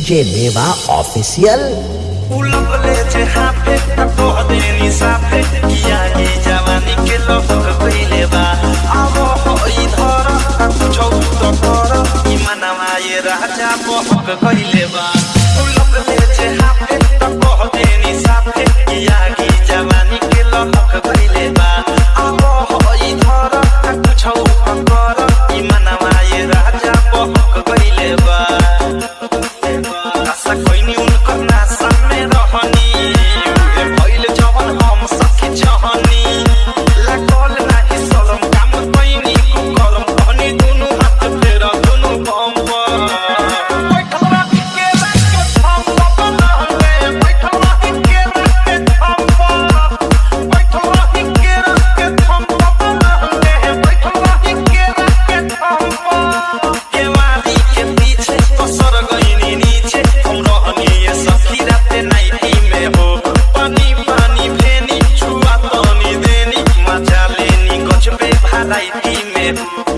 DJ मेवा official. उलपले जे हाफे तो देनी साफे किया की जवानी के लोग कइले बा आवो हो इधर कुछो तो कर ई मनवा ये राजा बहक कइले बा उलपले जे हाफे तो देनी साफे किया की जवानी के लोग कइले बा आवो हो इधर कुछो तो कर ई मनवा ये राजा बहक कइले बा आशा कोइनी उनको नासा में रहनी ए भइले जवन हम सखी छहनी लागल नाही सलम काम कोइनी को कलम कहनी दुनु हाथ फेरा दुनु बम बैठल रही के रात के हम बनले बैठल रही के रात के हम बैठल रही के रात के हम बनले बैठल रही के रात के हम केवारी के पीछे पसर गइनी नीचे हम रहनी ये सखी राते नाइटी में हो पानी पानी भेनी छुआ तनी देनी मजा लेनी कुछ पे भराइटी में हो